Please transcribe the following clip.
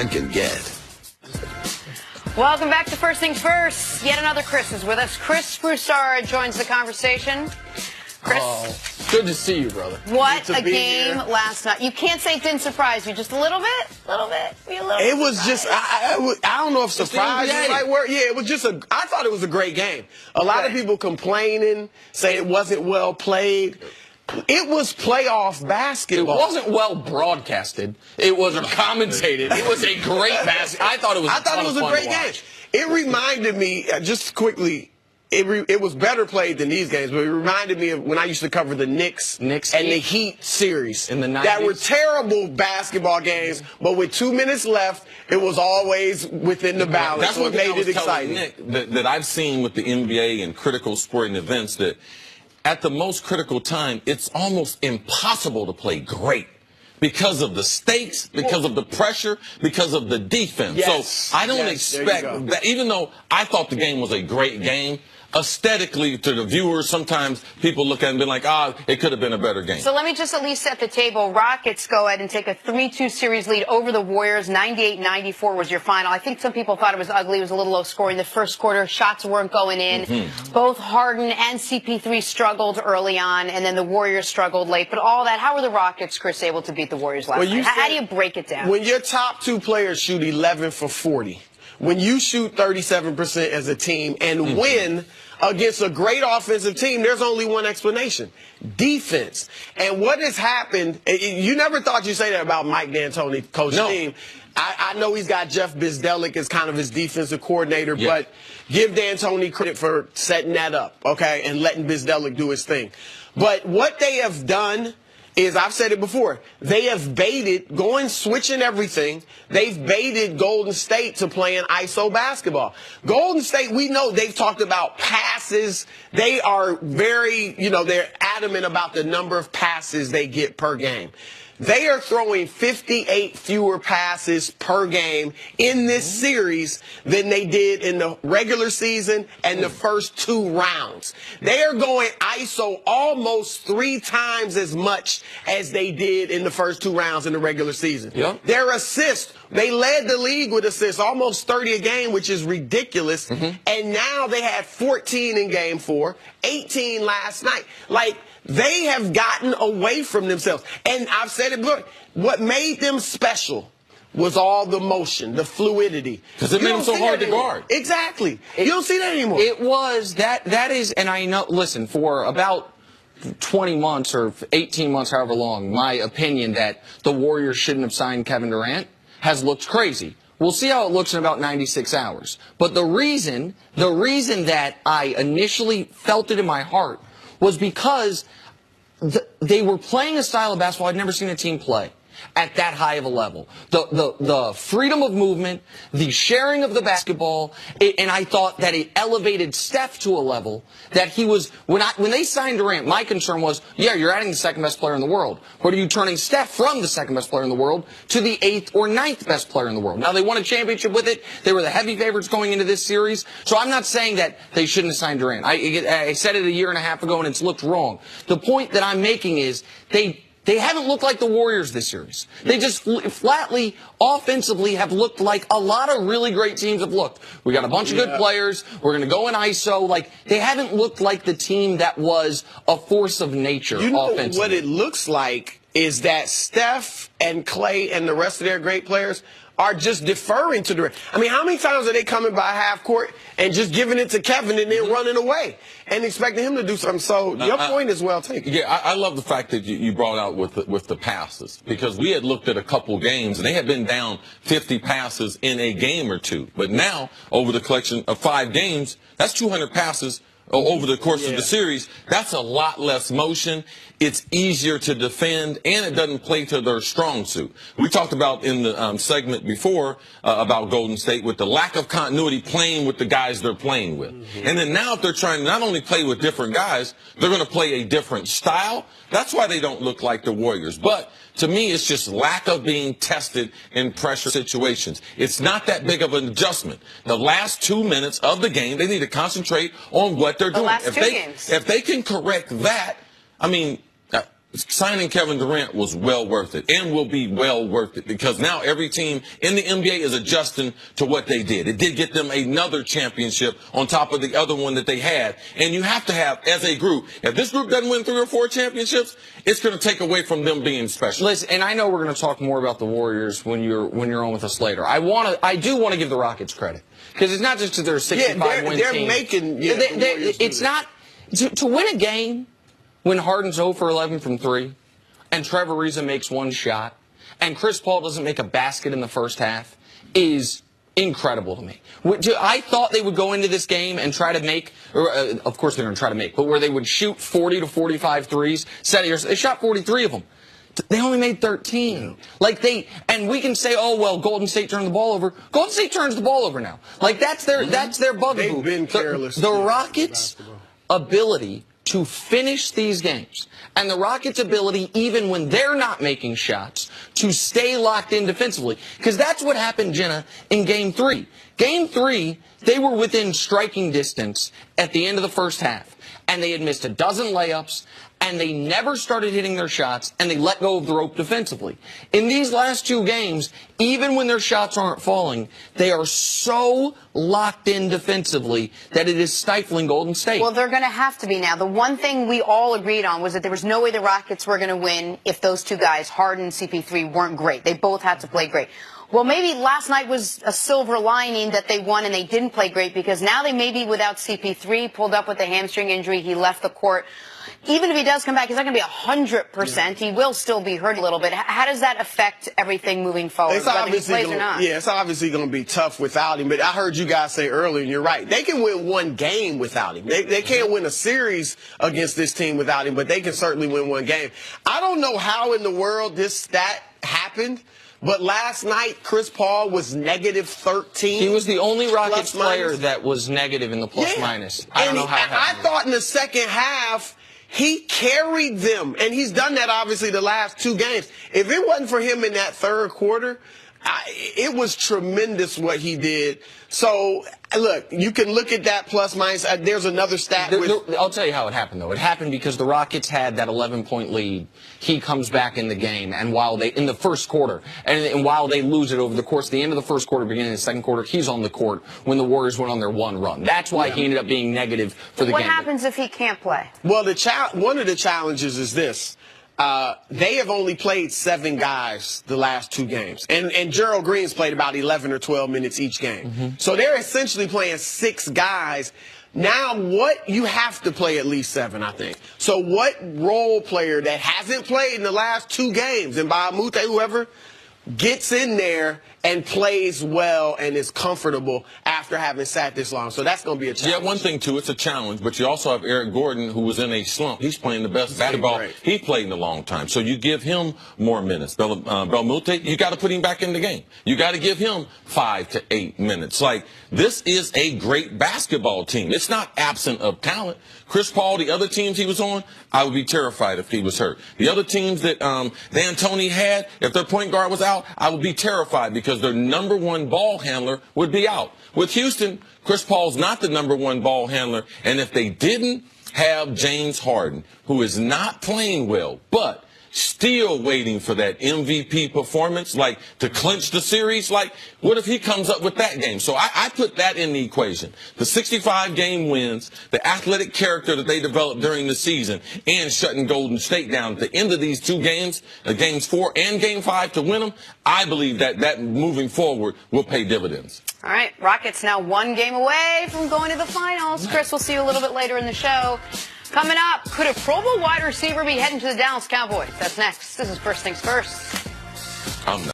man can get. Welcome back to First Things First. Yet another Chris is with us. Chris Broussard joins the conversation. Chris. Oh, good to see you, brother. What a game last night. You can't say it didn't surprise you. Just a little bit? A little bit? It was just, I don't know if surprise is the right word. Yeah, it was just I thought it was a great game. A lot of people complaining, saying it wasn't well played. It was playoff basketball. It wasn't well broadcasted. It wasn't commentated. It was a great basketball. I thought it was a great game. It reminded me, just quickly, it was better played than these games, but it reminded me of when I used to cover the Knicks and the Heat series in the 90s. That were terrible basketball games, but with 2 minutes left, it was always within the balance. That's what made it exciting. Nick, that I've seen with the NBA and critical sporting events, that at the most critical time, it's almost impossible to play great because of the stakes, because of the pressure, because of the defense. Yes. So I don't expect that, even though I thought the game was a great game, aesthetically to the viewers, sometimes people look at it and be like, it could have been a better game. So let me just at least set the table. Rockets go ahead and take a 3-2 series lead over the Warriors. 98-94 was your final. I think some people thought it was ugly. It was a little low scoring the first quarter. Shots weren't going in. Both Harden and CP3 struggled early on, and then the Warriors struggled late. But all that, how were the Rockets, Chris, able to beat the Warriors last night? How do you break it down? When your top two players shoot 11 for 40, when you shoot 37% as a team and win against a great offensive team, there's only one explanation: defense. And what has happened, you never thought you'd say that about Mike D'Antoni, coach team. I know he's got Jeff Bzdelik as kind of his defensive coordinator, but give D'Antoni credit for setting that up, okay, and letting Bzdelik do his thing. But what they have done is, I've said it before, they have baited, switching everything. They've baited Golden State to playing ISO basketball. Golden State, we know they've talked about passes. They are very, they're adamant about the number of passes they get per game. They are throwing 58 fewer passes per game in this series than they did in the regular season and the first 2 rounds. They are going ISO almost 3 times as much as they did in the first 2 rounds in the regular season. Their assists, they led the league with assists, almost 30 a game, which is ridiculous. And now they had 14 in game 4, 18 last night. They have gotten away from themselves. And I've said it before, what made them special was all the motion, the fluidity. Because it made them so hard to guard. Exactly. You don't see that anymore. It was, that is, and I know, listen, for about 20 months or 18 months, however long, my opinion that the Warriors shouldn't have signed Kevin Durant has looked crazy. We'll see how it looks in about 96 hours. But the reason that I initially felt it in my heart was because they were playing a style of basketball I'd never seen a team play at that high of a level. The freedom of movement, the sharing of the basketball, and I thought that it elevated Steph to a level that he was, when they signed Durant, my concern was, you're adding the second best player in the world. But are you turning Steph from the second best player in the world to the 8th or 9th best player in the world? Now, they won a championship with it. They were the heavy favorites going into this series. So I'm not saying that they shouldn't have signed Durant. I said it a year and a half ago, and it's looked wrong. The point that I'm making is they haven't looked like the Warriors this series. They just flatly, offensively, have looked like a lot of really great teams have looked. We got a bunch of good players. We're going to go in ISO. They haven't looked like the team that was a force of nature offensively. What it looks like is that Steph and Clay and the rest of their great players are just deferring to Durant. I mean, how many times are they coming by half court and just giving it to Kevin and then running away and expecting him to do something? So your point is well taken. Yeah, I love the fact that you brought out with the passes, because we had looked at a couple games and they had been down 50 passes in a game or two. But now, over the collection of 5 games, that's 200 passes over the course of the series. That's a lot less motion. It's easier to defend, and it doesn't play to their strong suit. We talked about in the segment before about Golden State with the lack of continuity playing with the guys they're playing with. And then now if they're trying to not only play with different guys, they're going to play a different style. That's why they don't look like the Warriors. But to me, it's just lack of being tested in pressure situations. It's not that big of an adjustment. The last 2 minutes of the game, they need to concentrate on what they're doing. Last two games. If they can correct that, I mean, signing Kevin Durant was well worth it and will be well worth it because now every team in the NBA is adjusting to what they did. It did get them another championship on top of the other one that they had. And you have to have, as a group, if this group doesn't win 3 or 4 championships, it's going to take away from them being special. Listen, and I know we're going to talk more about the Warriors when you're on with us later. I do want to give the Rockets credit because it's not just because they're a 65-win they're team. making. It's not to win a game. When Harden's 0 for 11 from 3, and Trevor Ariza makes 1 shot, and Chris Paul doesn't make a basket in the first half, is incredible to me. I thought they would go into this game and try to make, of course they're going to try to make, but where they would shoot 40 to 45 threes. They shot 43 of them. They only made 13. And we can say, oh, well, Golden State turned the ball over. Golden State turns the ball over now. That's their bugaboo. They've been careless. The Rockets' ability to finish these games, and the Rockets' ability, even when they're not making shots, to stay locked in defensively. Because that's what happened, Jenna, in Game 3. Game 3, they were within striking distance at the end of the first half, and they had missed a dozen layups, and they never started hitting their shots, and they let go of the rope defensively. In these last 2 games, even when their shots aren't falling, they are so locked in defensively that it is stifling Golden State. Well, they're going to have to be now. The one thing we all agreed on was that there was no way the Rockets were going to win if those 2 guys, Harden and CP3, weren't great. They both had to play great. Well, maybe last night was a silver lining that they won and they didn't play great because now they may be without CP3, pulled up with a hamstring injury. He left the court. Even if he does come back, he's not going to be 100%. He will still be hurt a little bit. How does that affect everything moving forward, whether he plays or not? Yeah, it's obviously going to be tough without him. But I heard you guys say earlier, and you're right, they can win 1 game without him. They can't win a series against this team without him, but they can certainly win 1 game. I don't know how in the world this stat happened. But last night, Chris Paul was negative 13. He was the only Rockets player that was negative in the plus-minus. I don't know how it happened. I thought in the second half, he carried them. And he's done that, obviously, the last 2 games. If it wasn't for him in that third quarter, it was tremendous what he did. So, look, you can look at that plus-minus. There's another stat. I'll tell you how it happened, though. It happened because the Rockets had that 11-point lead. He comes back in the game, and in the first quarter, and while they lose it over the course of the end of the first quarter, beginning of the second quarter, he's on the court when the Warriors went on their 1 run. That's why he ended up being negative for the game. What happens if he can't play? Well, one of the challenges is this. They have only played 7 guys the last 2 games. And Gerald Green's played about 11 or 12 minutes each game. So they're essentially playing 6 guys. Now, you have to play at least 7, I think. So what role player that hasn't played in the last 2 games, and Mute, whoever, gets in there and plays well and is comfortable after having sat this long. So that's going to be a challenge. Yeah, one thing, too, it's a challenge. But you also have Eric Gordon, who was in a slump. He's playing the best basketball he played in a long time. So you give him more minutes. Belmute, you got to put him back in the game. You got to give him 5 to 8 minutes. This is a great basketball team. It's not absent of talent. Chris Paul, the other teams he was on, I would be terrified if he was hurt. The other teams that D'Antoni had, if their point guard was out, I would be terrified because their number 1 ball handler would be out. With Houston, Chris Paul's not the number 1 ball handler, and if they didn't have James Harden, who is not playing well, but still waiting for that MVP performance, to clinch the series, what if he comes up with that game? So I put that in the equation. The 65-game wins, the athletic character that they developed during the season, and shutting Golden State down at the end of these 2 games, Games 4 and Game 5 to win them, I believe that moving forward will pay dividends. All right, Rockets now 1 game away from going to the finals. Chris, we'll see you a little bit later in the show. Coming up, could a Pro Bowl wide receiver be heading to the Dallas Cowboys? That's next. This is First Things First. I'm not.